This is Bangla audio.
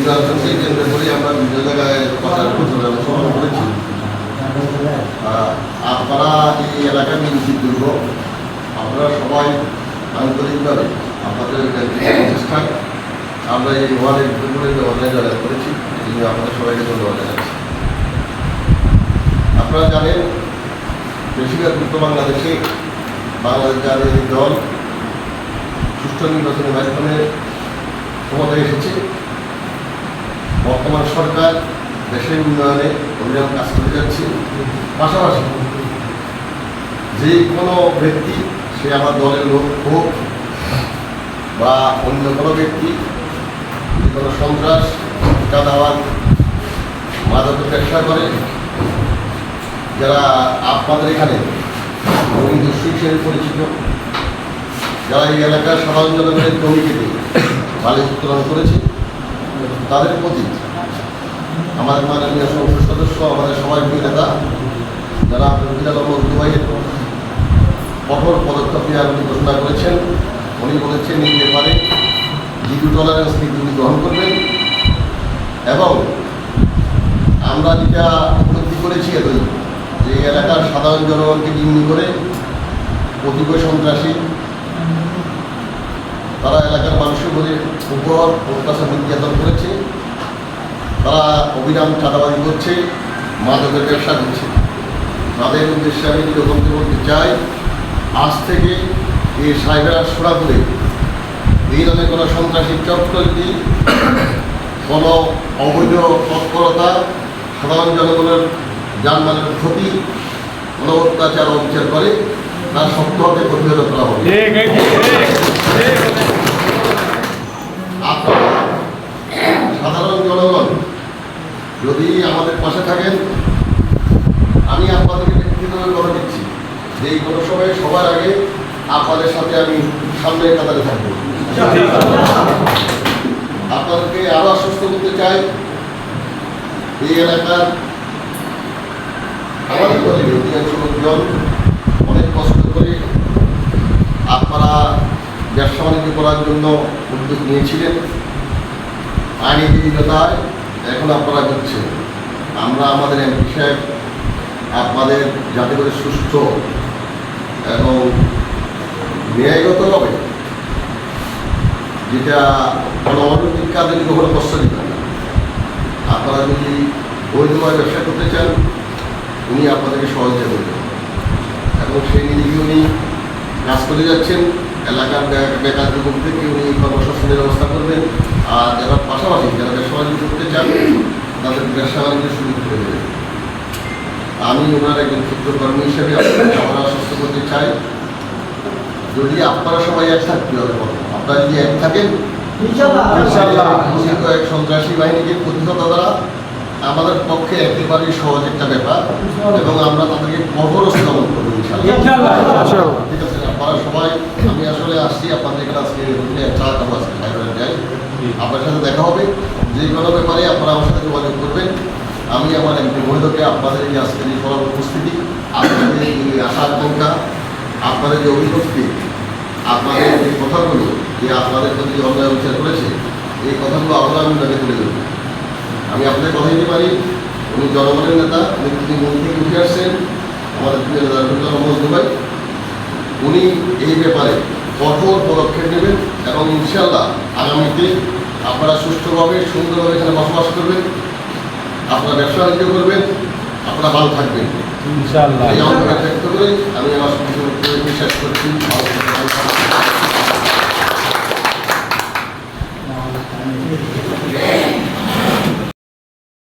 নির্বাচনকে কেন্দ্র করে আমরা বিভিন্ন জায়গায় প্রচার প্রচার অংশগ্রহণ করেছি। আপনারা এই এলাকার নিশ্চিত দুর্গ, আপনারা সবাই আন্তরিকভাবে আপনাদের প্রচেষ্টায় আমরা এই ওয়ার্ডের বিপুলের ব্যবহার জয়লাভ করেছি। এই জন্য আপনাদের সবাইকে ধন্যবাদ জানাচ্ছি। আপনারা জানেন, বেশিরভাগ উত্তর বাংলাদেশে বাংলাদেশ জাতীয় দল সুষ্ঠু নির্বাচনের মাধ্যমে ক্ষমতায় এসেছে। বর্তমান সরকার দেশের উন্নয়নে অবিরাম কাজ করে যাচ্ছে। পাশাপাশি যে কোনো ব্যক্তি, সে আমার দলের লোক হোক বা অন্য কোনো ব্যক্তি, যে কোনো সন্ত্রাস, চাঁদাবাজ, মাদক ব্যবসা করে, যারা আপনাদের এখানে দস্যু হিসেবে পরিচিত, যারা এই এলাকার সাধারণ জনগণের জমিকে বালি উত্তোলন করেছে, তাদের প্রতি আমাদের মাননীয় সংসদ সদস্য, আমাদের সবাই নেতা যারা রফিকুল আলম দুবাইয়ের কঠোর পদক্ষেপ নেওয়ার ঘোষণা করেছেন। উনি বলেছেন এই ব্যাপারে জিরো টলারেন্স নীতি উনি গ্রহণ করবেন এবং আমরা যেটা উপলব্ধি করেছি এতই, যে এলাকার সাধারণ জনগণকে জিম্মি করে কতিপয় সন্ত্রাসী তারা এলাকার মানুষের উপর অত্যাচার নির্যাতন করেছে, তারা অবিরাম চাঁদাবাজি করছে, মাদকের ব্যবসা করছে। তাদের উদ্দেশ্যে আমি বলতে চাই, আজ থেকে এই সাইবার সুরাপুরে এই ধরনের কোনো সন্ত্রাসী চক্র যদি কোনো অবৈধ তৎপরতা, সাধারণ জনগণের যানবাহনের ক্ষতি, কোনো অত্যাচার অবিচার করে, তার শক্তভাবে প্রতিহত করা হবে। আপনারা সাধারণ জনগণ যদি আমাদের পাশে থাকেন, আমি আপনাদেরকে ব্যক্তিগতভাবে কথা দিচ্ছি যে এই কোনো সময় সবার আগে আপনাদের সাথে আমি সামনের কাতারে থাকবো। আপনাদেরকে আরো আশ্বস্ত করতে চাই, এই এলাকার আমাদের দলের অধিকাংশ লোকজন অনেক কষ্ট করে আপনারা ব্যবসা বাণিজ্য করার জন্য উদ্যোগ নিয়েছিলেন। আইনি বিভিন্নতায় এখন আপনারা করছেন। আমরা আমাদের এমপি সাহেব আপনাদের যাতে করে সুস্থ এবং ন্যায়গতভাবে, যেটা কোনো অনৈতিক কাজে কখনো কষ্ট দিবেন না। আপনারা যদি বৈধভাবে ব্যবসা করতে চান, উনি আপনাদেরকে সহযোগিতা করবেন এবং সেই নিরিখে উনি কাজ করে যাচ্ছেন। এলাকার বেকার যুবক থেকে উনি কর্মসংস্থানের ব্যবস্থা করবেন। আর যারা পাশাপাশি যারা ব্যবসা বাণিজ্য করতে চান, তাদের ব্যবসা বাণিজ্য সুযোগ করে দেবেন। আমি ওনার একজন ক্ষুদ্র কর্মী হিসেবে আপনাদের আমরা আশ্বস্ত করতে চাই, যদি আপনারা সবাই এক থাকতে হবে, আপনারা যদি এক থাকেন, এক সন্ত্রাসী বাহিনীকে প্রতিহত করা আমাদের পক্ষে একেবারেই সহজ একটা ব্যাপার এবং আমরা তাদেরকে কঠোরস্থ দমন করবো ইনশাআল্লাহ। ঠিক আছে, আপনারা সবাই, আমি আসলে আসছি আপনাদের এখানে আজকে চা খাবো, আজকে যাই, আপনার সাথে দেখা হবে। যে কোনো ব্যাপারে আপনারা আমার সাথে যোগাযোগ করবেন। আমি আমার এমপি মহোদয়কে আপনাদের এই আজকের এই সবার উপস্থিতি, আপনাদের এই আশা আকাঙ্ক্ষা, আপনাদের যে অভিব্যক্তি, আপনাদের যে কথাগুলো, যে আপনাদের প্রতি যে অন্যায় বিচার করেছে, এই কথাগুলো আবার আমি তাকে তুলে দেবো। আমি আপনাদের কথা দিতে পারি, উনি জনগণের নেতা, উনি তিনি মন থেকে উঠে আসছেন, আমাদের প্রিয় নেতা রফিকুল আলম দুবাই, উনি এই ব্যাপারে কঠোর পদক্ষেপ নেবেন এবং ইনশাআল্লাহ আগামীতে আপনারা সুষ্ঠুভাবে সুন্দরভাবে এখানে বসবাস করবেন, আপনারা ব্যবসা বাণিজ্য করবেন, আপনারা ভালো থাকবেন ইনশাআল্লাহ। এই আমাকে ব্যক্ত করে আমি আমার বিশ্বাস করছি।